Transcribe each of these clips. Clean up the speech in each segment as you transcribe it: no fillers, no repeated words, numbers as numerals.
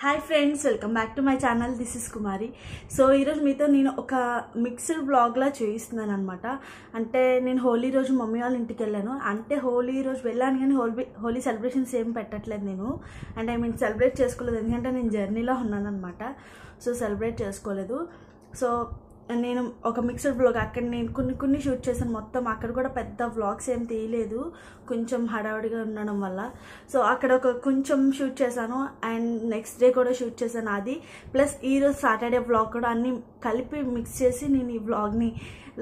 Hi friends, welcome back to my channel. This is Kumari. So ఈరోజు మీతో నేను ఒక మిక్స్డ్ బ్లాగ్లా చూపిస్తున్నాను అనమాట. అంటే నేను హోలీ రోజు మమ్మీ వాళ్ళ ఇంటికి వెళ్ళాను. అంటే హోలీ రోజు వెళ్ళాను కానీ హోలీ సెలబ్రేషన్స్ ఏం పెట్టట్లేదు నేను. అంటే ఐ మీన్ సెలబ్రేట్ చేసుకోలేదు, ఎందుకంటే నేను జర్నీలో ఉన్నాను అనమాట. సో సెలబ్రేట్ చేసుకోలేదు. సో నేను ఒక మిక్స్డ్ బ్లాగ్ అక్కడ నేను కొన్ని షూట్ చేశాను. మొత్తం అక్కడ కూడా పెద్ద వ్లాగ్స్ ఏం తీయలేదు, కొంచెం హడావుడిగా ఉండడం వల్ల. సో అక్కడ ఒక కొంచెం షూట్ చేశాను అండ్ నెక్స్ట్ డే కూడా షూట్ చేశాను. అది ప్లస్ ఈరోజు సాటర్డే వ్లాగ్ కూడా అన్నీ కలిపి మిక్స్ చేసి నేను ఈ వ్లాగ్ని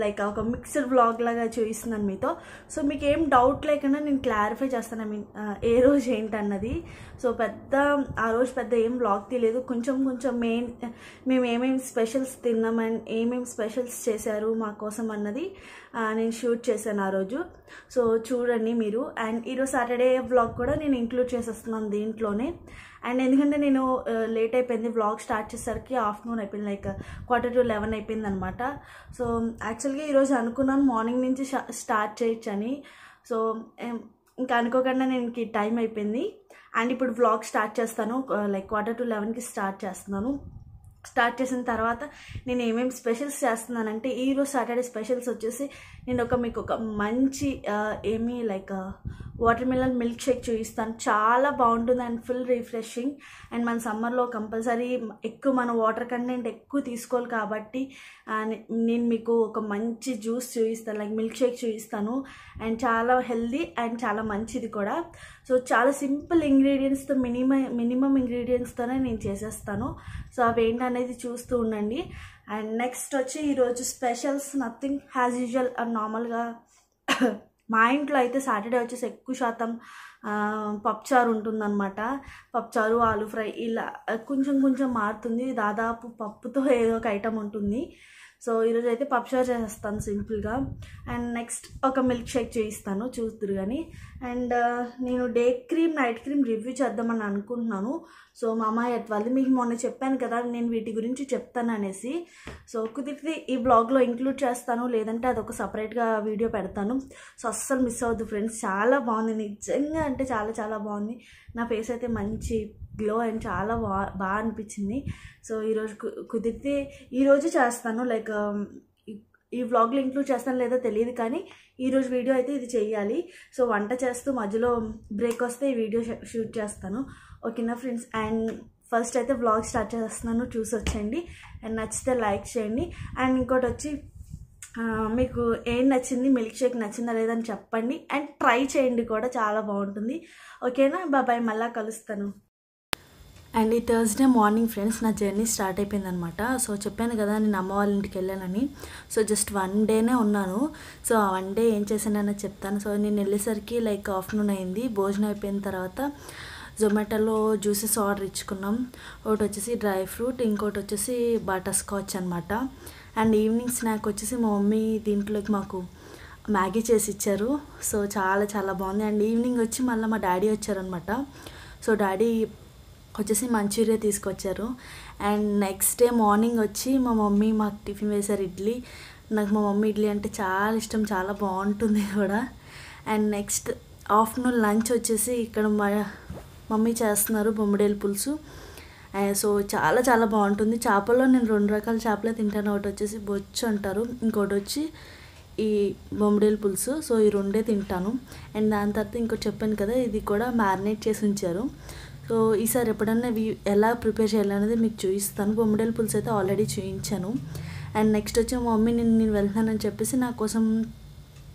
లైక్ ఒక మిక్స్డ్ వ్లాగ్ లాగా చూపిస్తున్నాను మీతో. సో మీకు ఏం డౌట్ లేకుండా నేను క్లారిఫై చేస్తాను, ఐ మీన్ ఏ రోజు ఏంటన్నది. సో ఆ రోజు పెద్ద ఏం వ్లాగ్ తీయలేదు, కొంచెం మేము ఏమేమి స్పెషల్స్ తిన్నాం అండ్ ఏమేమి స్పెషల్స్ చేశారు మా కోసం అన్నది నేను షూట్ చేశాను ఆ రోజు. సో చూడండి మీరు. అండ్ ఈరోజు సాటర్డే వ్లాగ్ కూడా నేను ఇంక్లూడ్ చేసేస్తున్నాను దీంట్లోనే. అండ్ ఎందుకంటే నేను లేట్ అయిపోయింది, వ్లాగ్ స్టార్ట్ చేసేసరికి ఆఫ్టర్నూన్ అయిపోయింది, లైక్ 10:45 అయిపోయింది అనమాట. సో యాక్చువల్గా ఈరోజు అనుకున్నాను మార్నింగ్ నుంచి స్టార్ట్ చేయొచ్చని. సో ఇంకా అనుకోకుండా నేను టైం అయిపోయింది. అండ్ ఇప్పుడు వ్లాగ్ స్టార్ట్ చేస్తాను, లైక్ 10:45కి స్టార్ట్ చేస్తున్నాను. స్టార్ట్ చేసిన తర్వాత నేను ఏమేమి స్పెషల్స్ చేస్తున్నానంటే ఈరోజు సాటర్డే స్పెషల్స్ వచ్చేసి నేను మీకు ఒక మంచి like water melon milk shake చూపిస్తాను. చాలా బాగుంటుంది అండ్ ఫుల్ రిఫ్రెషింగ్. అండ్ మన సమ్మర్లో కంపల్సరీ ఎక్కువ మన వాటర్ కంటెంట్ ఎక్కువ తీసుకోవాలి కాబట్టి నేను మీకు ఒక మంచి జ్యూస్ చూపిస్తాను, లైక్ మిల్క్ షేక్ చూపిస్తాను. అండ్ చాలా హెల్దీ అండ్ చాలా మంచిది కూడా. సో చాలా సింపుల్ ఇంగ్రీడియంట్స్తో మినిమం ఇంగ్రీడియంట్స్తోనే నేను చేసేస్తాను. సో అవి ఏంటనేది చూస్తూ ఉండండి. అండ్ నెక్స్ట్ వచ్చి ఈరోజు స్పెషల్స్ నథింగ్ యాజ్ యూజువల్. నార్మల్గా మా ఇంట్లో అయితే సాటర్డే వచ్చేసి ఎక్కువ శాతం పప్పుచారు ఉంటుందన్నమాట. పప్పుచారు, ఆలు ఫ్రై ఇలా కొంచెం మారుతుంది. దాదాపు పప్పుతో ఏదో ఒక ఐటమ్ ఉంటుంది. సో ఈరోజు అయితే పప్పుచారు చేస్తాను సింపుల్గా. అండ్ నెక్స్ట్ ఒక మిల్క్ షేక్ చేయిస్తాను, చూస్తురు కానీ. అండ్ నేను day cream night cream review చేద్దామని అనుకుంటున్నాను. సో మా అమ్మాయి వాళ్ళది మీకు మొన్న చెప్పాను కదా నేను వీటి గురించి చెప్తాను అనేసి. సో కుదిరితే ఈ బ్లాగ్లో ఇంక్లూడ్ చేస్తాను, లేదంటే అదొక సపరేట్గా వీడియో పెడతాను. సో అస్సలు మిస్ అవ్వద్దు ఫ్రెండ్స్. చాలా బాగుంది నిజంగా, అంటే చాలా బాగుంది. నా ఫేస్ అయితే మంచి గ్లో అండ్ చాలా బాగా అనిపించింది. సో ఈరోజు కుదిరితే ఈరోజు చేస్తాను, లైక్ ఈ వ్లాగ్లో ఇంక్లూడ్ చేస్తాను లేదో తెలియదు కానీ ఈరోజు వీడియో అయితే ఇది చేయాలి. సో వంట చేస్తూ మధ్యలో బ్రేక్ వస్తే ఈ వీడియో షూట్ చేస్తాను. ఓకేనా ఫ్రెండ్స్. అండ్ ఫస్ట్ అయితే వ్లాగ్ స్టార్ట్ చేస్తున్నాను, చూసి వచ్చేయండి. అండ్ నచ్చితే లైక్ చేయండి. అండ్ ఇంకోటి వచ్చి మీకు ఏం నచ్చింది, మిల్క్ షేక్ నచ్చిందా లేదని చెప్పండి. అండ్ ట్రై చేయండి కూడా, చాలా బాగుంటుంది. ఓకేనా, బాయ్, మళ్ళీ కలుస్తాను. అండ్ ఈ థర్స్డే మార్నింగ్ ఫ్రెండ్స్ నా జర్నీ స్టార్ట్ అయిపోయింది అనమాట. సో చెప్పాను కదా నేను అమ్మ వాళ్ళ ఇంటికి వెళ్ళానని. సో జస్ట్ 1 డేనే ఉన్నాను. సో ఆ 1 డే ఏం చేశానని చెప్తాను. సో నేను వెళ్ళేసరికి లైక్ ఆఫ్టర్నూన్ అయింది. భోజనం అయిపోయిన తర్వాత జొమాటోలో జ్యూసెస్ ఆర్డర్ ఇచ్చుకున్నాం. ఒకటి వచ్చేసి డ్రై ఫ్రూట్, ఇంకోటి వచ్చేసి బటర్ స్కాచ్ అనమాట. అండ్ ఈవినింగ్ స్నాక్ వచ్చేసి మా మమ్మీ దీంట్లోకి మాకు మ్యాగీ చేసి ఇచ్చారు. సో చాలా బాగుంది. అండ్ ఈవినింగ్ వచ్చి మళ్ళీ మా డాడీ వచ్చారనమాట. సో డాడీ వచ్చేసి మంచూరియా తీసుకొచ్చారు. అండ్ నెక్స్ట్ డే మార్నింగ్ వచ్చి మా మమ్మీ మాకు టిఫిన్ వేశారు, ఇడ్లీ. నాకు మా మమ్మీ ఇడ్లీ అంటే చాలా ఇష్టం, చాలా బాగుంటుంది కూడా. అండ్ నెక్స్ట్ ఆఫ్టర్నూన్ లంచ్ వచ్చేసి ఇక్కడ మా మమ్మీ చేస్తున్నారు బొమ్మడేలు పులుసు. సో చాలా బాగుంటుంది. చేపల్లో నేను 2 రకాల చేపలే తింటాను. ఒకటి వచ్చేసి బొచ్చు అంటారు, ఇంకోటి వచ్చి ఈ బొమ్మడేలు పులుసు. సో ఈ 2 తింటాను. అండ్ దాని తర్వాత ఇంకోటి చెప్పాను కదా, ఇది కూడా మ్యారినేట్ చేసి ఉంచారు. సో ఈసారి ఎప్పుడన్నా ఎలా ప్రిపేర్ చేయాలనేది మీకు చూపిస్తాను. బొమ్మడేలు పులుసు అయితే ఆల్రెడీ చూపించాను. అండ్ నెక్స్ట్ వచ్చి మా మమ్మీ నేను వెళ్తానని చెప్పేసి నా కోసం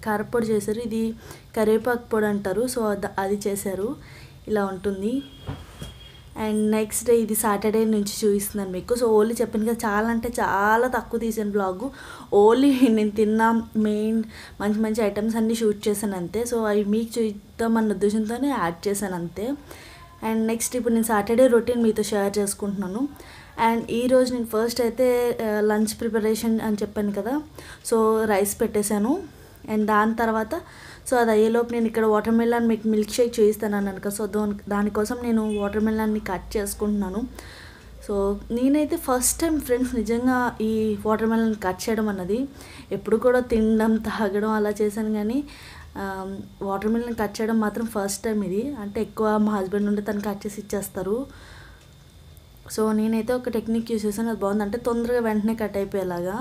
కారపొడి చేశారు. ఇది కరివేపాకు పొడి అంటారు. సో అది చేశారు, ఇలా ఉంటుంది. అండ్ నెక్స్ట్ డే ఇది సాటర్డే నుంచి చూపిస్తున్నాను మీకు. సో ఓన్లీ చెప్పాను కదా చాలా అంటే చాలా తక్కువ తీసాను బ్లాగు. ఓన్లీ నేను తిన్న మెయిన్ మంచి ఐటమ్స్ అన్నీ షూట్ చేశాను అంతే. సో అవి మీకు చూద్దామన్న ఉద్దేశంతోనే యాడ్ చేశాను అంతే. అండ్ నెక్స్ట్ ఇప్పుడు నేను సాటర్డే రొటీన్ మీతో షేర్ చేసుకుంటున్నాను. అండ్ ఈరోజు నేను ఫస్ట్ అయితే లంచ్ ప్రిపరేషన్ అని చెప్పాను కదా. సో రైస్ పెట్టేశాను. అండ్ దాని తర్వాత సో అది అయ్యేలోపు నేను ఇక్కడ వాటర్ మిలన్ మీకు మిల్క్ షేక్ చూపిస్తాను అన్నాను కదా. సో దానికోసం నేను వాటర్ మిలన్ని కట్ చేసుకుంటున్నాను. సో నేనైతే ఫస్ట్ టైం ఫ్రెండ్స్ నిజంగా ఈ వాటర్ మిలన్ కట్ చేయడం అన్నది. ఎప్పుడు కూడా తినడం తాగడం అలా చేశాను కానీ వాటర్ మిలన్ కట్ చేయడం మాత్రం ఫస్ట్ టైం ఇది. అంటే ఎక్కువ మా హస్బెండ్ ఉంటే తను కట్ చేసి ఇచ్చేస్తారు. సో నేనైతే ఒక టెక్నిక్ యూస్ చేశాను, అది బాగుంది, అంటే తొందరగా వెంటనే కట్ అయిపోయేలాగా.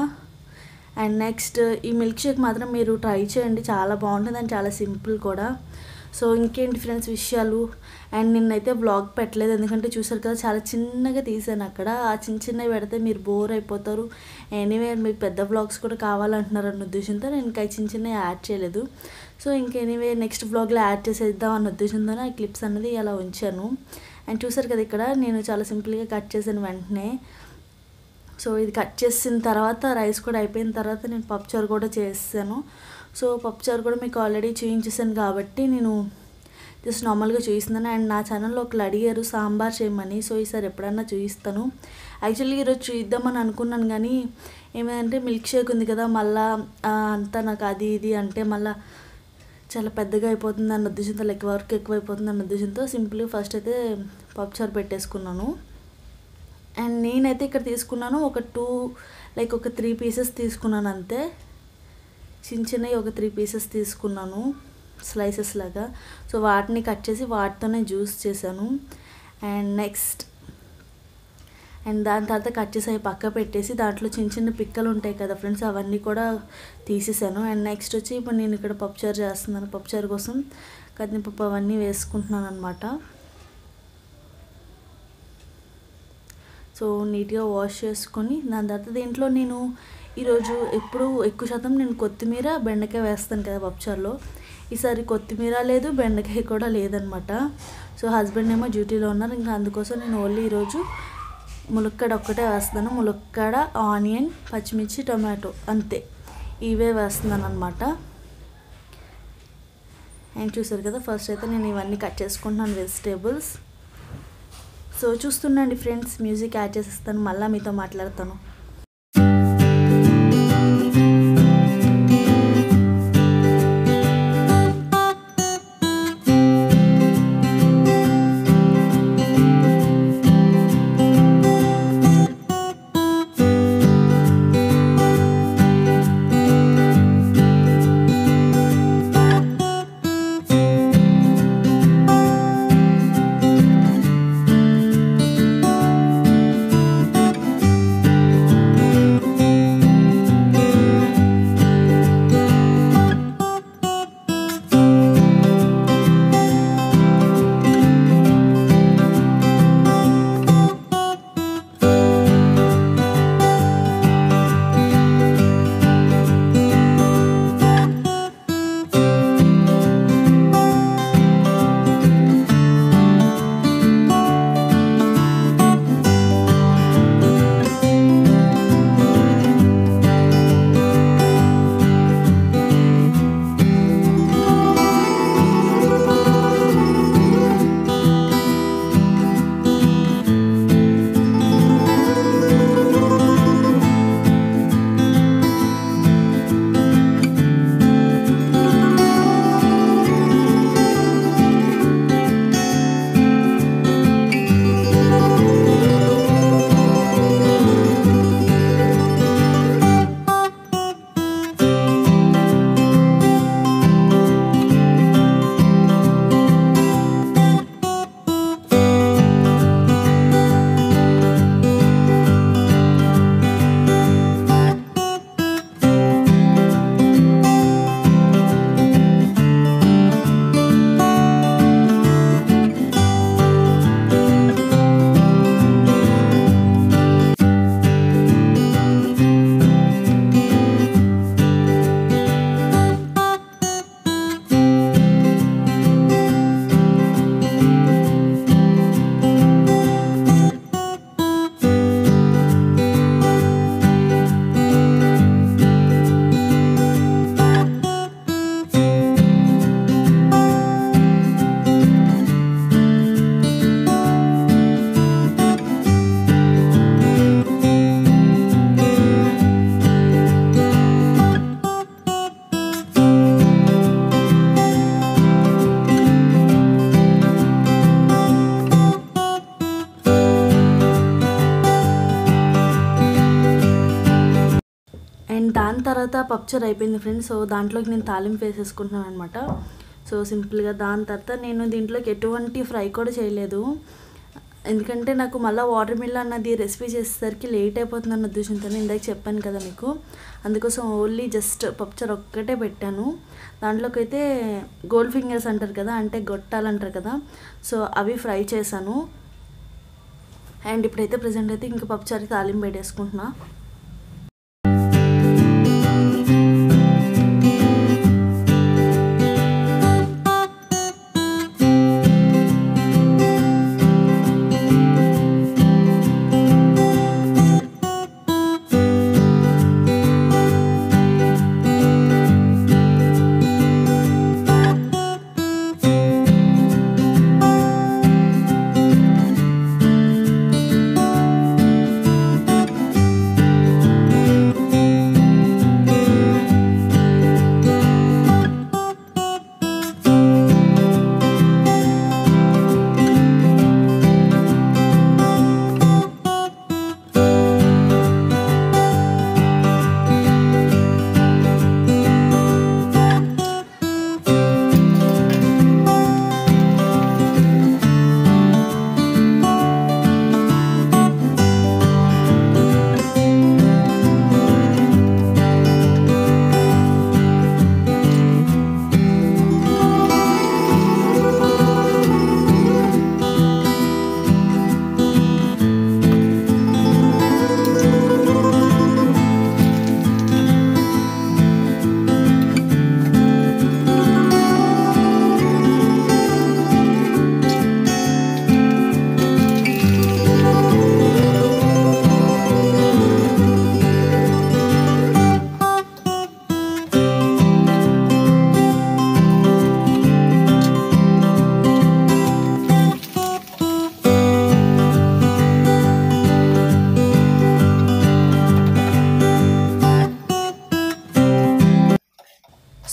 అండ్ నెక్స్ట్ ఈ మిల్క్ షేక్ మాత్రం మీరు ట్రై చేయండి, చాలా బాగుంటుంది అండ్ చాలా సింపుల్ కూడా. సో ఇంకేంటి ఫ్రెండ్స్ విషయాలు. అండ్ నిన్నైతే వ్లాగ్ పెట్టలేదు, ఎందుకంటే చూసారు కదా చాలా చిన్నగా తీసాను అక్కడ. ఆ చిన్నవి పెడితే మీరు బోర్ అయిపోతారు. ఎనీవే మీకు పెద్ద వ్లాగ్స్ కూడా కావాలంటున్నారు అన్న ఉద్దేశంతో నేను ఇంకా చిన్నవి యాడ్ చేయలేదు. సో ఇంకెనీవే నెక్స్ట్ వ్లాగ్లో యాడ్ చేసేద్దాం అన్న ఉద్దేశంతోనే ఆ క్లిప్స్ అన్నది అలా ఉంచాను. అండ్ చూసారు కదా ఇక్కడ నేను చాలా సింపుల్గా కట్ చేశాను వెంటనే. సో ఇది కట్ చేసిన తర్వాత రైస్ కూడా అయిపోయిన తర్వాత నేను పప్పుచారు కూడా చేసాను. సో పప్పుచారు కూడా మీకు ఆల్రెడీ చూపించేసాను కాబట్టి నేను జస్ట్ నార్మల్గా చూపిస్తున్నాను. అండ్ నా ఛానల్లో ఒకళ్ళు అడిగారు సాంబార్ చేయమని, సో ఈసారి ఎప్పుడన్నా చూపిస్తాను. యాక్చువల్లీ ఈరోజు చూద్దామని అనుకున్నాను, కానీ ఏమైందంటే మిల్క్ షేక్ ఉంది కదా, మళ్ళీ అంతా నాకు అది ఇది అంటే మళ్ళీ చాలా పెద్దగా అయిపోతుంది అన్న ఉద్దేశంతో, వర్క్ ఎక్కువైపోతుంది అన్న ఉద్దేశంతో సింపుల్గా ఫస్ట్ అయితే పప్పుచారు పెట్టేసుకున్నాను. అండ్ నేనైతే ఇక్కడ తీసుకున్నాను ఒక 3 పీసెస్ తీసుకున్నాను అంతే, చిన్నవి ఒక 3 పీసెస్ తీసుకున్నాను స్లైసెస్ లాగా. సో వాటిని కట్ చేసి వాటితోనే జ్యూస్ చేశాను. అండ్ దాని తర్వాత కట్ చేసి అవి పక్క పెట్టేసి దాంట్లో చిన్న పిక్కలు ఉంటాయి కదా ఫ్రెండ్స్, అవన్నీ కూడా తీసేసాను. అండ్ నెక్స్ట్ వచ్చి ఇప్పుడు నేను ఇక్కడ పప్పుచారు చేస్తున్నాను. పప్పుచారు కోసం కందిపప్పు అవన్నీ వేసుకుంటున్నాను అనమాట. సో నీట్గా వాష్ చేసుకొని దాని తర్వాత దీంట్లో నేను ఈరోజు ఎప్పుడు ఎక్కువ శాతం నేను కొత్తిమీర బెండకాయ వేస్తాను కదా పప్పుచారులో, ఈసారి కొత్తిమీర లేదు బెండకాయ కూడా లేదనమాట. సో హస్బెండ్ ఏమో డ్యూటీలో ఉన్నారు, ఇంకా అందుకోసం నేను ఓన్లీ ఈరోజు ములక్కాడ ఒక్కటే వేస్తాను. ములక్కాడ, ఆనియన్, పచ్చిమిర్చి, టొమాటో అంతే, ఇవే వేస్తున్నాను అనమాట. అండ్ చూసారు కదా ఫస్ట్ అయితే నేను ఇవన్నీ కట్ చేసుకుంటున్నాను వెజిటేబుల్స్. సో చూస్తుండండి ఫ్రెండ్స్, మ్యూజిక్ యాడ్ చేసేస్తాను, మళ్ళీ మీతో మాట్లాడతాను. అండ్ దాని తర్వాత పప్పుచారు అయిపోయింది ఫ్రెండ్స్. సో దాంట్లోకి నేను తాలింపు వేసేసుకుంటున్నాను అనమాట. సో సింపుల్గా దాని తర్వాత నేను దీంట్లోకి ఎటువంటి ఫ్రై కూడా చేయలేదు. ఎందుకంటే నాకు మళ్ళీ వాటర్ మిల్లన్ అన్నది రెసిపీ చేసేసరికి లేట్ అయిపోతుందన్న ఉద్దేశంతో ఇందాక చెప్పాను కదా మీకు, అందుకోసం ఓన్లీ జస్ట్ పప్పుచారు ఒక్కటే పెట్టాను. దాంట్లోకి అయితే గోల్డ్ ఫింగర్స్ అంటారు కదా, అంటే గొట్టాలు అంటారు కదా, సో అవి ఫ్రై చేశాను. అండ్ ఇప్పుడైతే ప్రజెంట్ అయితే ఇంకా పప్పుచారు తాలింపు పెట్టేసుకుంటున్నా.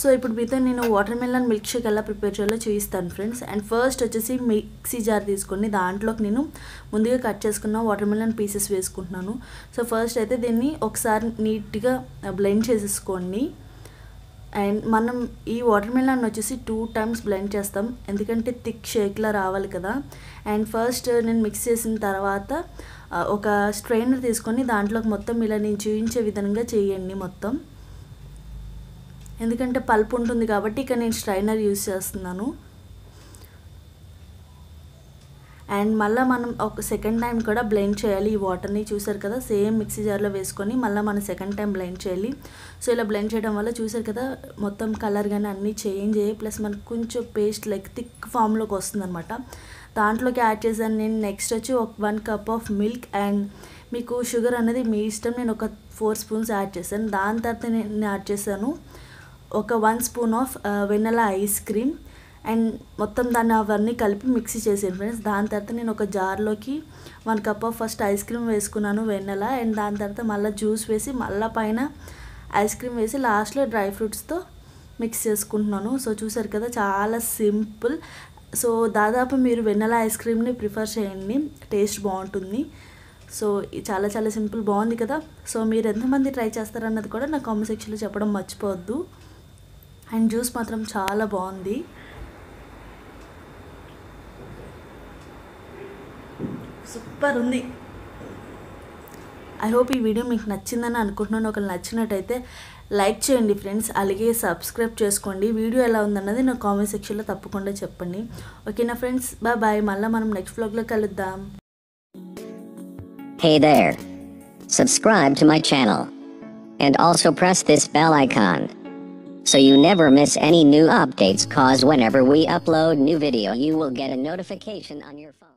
సో ఇప్పుడు మీతో నేను వాటర్ మెలన్ మిల్క్ షేక్ ఎలా ప్రిపేర్ చేయాలో చూపిస్తాను ఫ్రెండ్స్. అండ్ ఫస్ట్ వచ్చేసి మిక్సీ జార్ తీసుకొని దాంట్లోకి నేను ముందుగా కట్ చేసుకున్న వాటర్ మెలన్ పీసెస్ వేసుకుంటున్నాను. సో ఫస్ట్ అయితే దీన్ని ఒకసారి నీట్గా బ్లెండ్ చేసేసుకోండి. అండ్ మనం ఈ వాటర్ మెలన్ వచ్చేసి 2 times బ్లెండ్ చేస్తాం, ఎందుకంటే థిక్ షేక్లా రావాలి కదా. అండ్ ఫస్ట్ నేను మిక్స్ చేసిన తర్వాత ఒక స్ట్రైనర్ తీసుకొని దాంట్లోకి మొత్తం ఇలా నేను చూపించే విధంగా చేయండి మొత్తం, ఎందుకంటే పల్ప్ ఉంటుంది కాబట్టి ఇక నేను స్ట్రైనర్ యూజ్ చేస్తున్నాను. అండ్ మళ్ళీ మనం ఒక సెకండ్ టైం కూడా బ్లెండ్ చేయాలి ఈ వాటర్ని. చూసారు కదా, సేమ్ మిక్సీ జార్లో వేసుకొని మళ్ళీ మనం సెకండ్ టైం బ్లెండ్ చేయాలి. సో ఇలా బ్లెండ్ చేయడం వల్ల చూసారు కదా మొత్తం కలర్ కానీ అన్నీ చేంజ్ అయ్యాయి, ప్లస్ మనకు కొంచెం పేస్ట్ లైక్ థిక్ ఫామ్లోకి వస్తుంది అనమాట. దాంట్లోకి యాడ్ చేశాను నేను నెక్స్ట్ వచ్చి 1 cup ఆఫ్ మిల్క్. అండ్ మీకు షుగర్ అనేది మీ ఇష్టం, నేను ఒక 4 spoons యాడ్ చేశాను. దాని తర్వాత నేను యాడ్ చేశాను ఒక 1 spoon of vanilla ice cream. And మొత్తం దాన్ని అవన్నీ కలిపి మిక్సీ చేసాను ఫ్రెండ్స్. దాని తర్వాత నేను ఒక జార్లోకి 1 cup of first ice cream వేసుకున్నాను వెనిలా, అండ్ దాని తర్వాత మళ్ళీ జ్యూస్ వేసి మళ్ళీ పైన ఐస్ క్రీమ్ వేసి లాస్ట్లో డ్రై ఫ్రూట్స్తో మిక్స్ చేసుకుంటున్నాను. సో చూసారు కదా చాలా సింపుల్. సో దాదాపు మీరు వెనిలా ఐస్ క్రీమ్ని ప్రిఫర్ చేయండి, టేస్ట్ బాగుంటుంది. సో చాలా చాలా సింపుల్, బాగుంది కదా. సో మీరు ఎంతమంది ట్రై చేస్తారన్నది కూడా నా కామెంట్ సెక్షన్లో చెప్పడం మర్చిపోవద్దు. అండ్ జ్యూస్ మాత్రం చాలా బాగుంది. సూపర్ ఉంది. ఐ హోప్ ఈ వీడియో మీకు నచ్చిందని అనుకుంటున్నాను. ఒకవేళ నచ్చినట్టయితే లైక్ చేయండి ఫ్రెండ్స్, అలాగే సబ్స్క్రైబ్ చేసుకోండి. వీడియో ఎలా ఉందన్నది నా కామెంట్ సెక్షన్లో తప్పకుండా చెప్పండి. ఓకేనా ఫ్రెండ్స్, బాయ్. మళ్ళీ మనం నెక్స్ట్ వ్లాగ్లో కలుద్దాం. Hey there. Subscribe to my channel. And also press this bell icon, so you never miss any new updates, cause whenever we upload new video you will get a notification on your phone.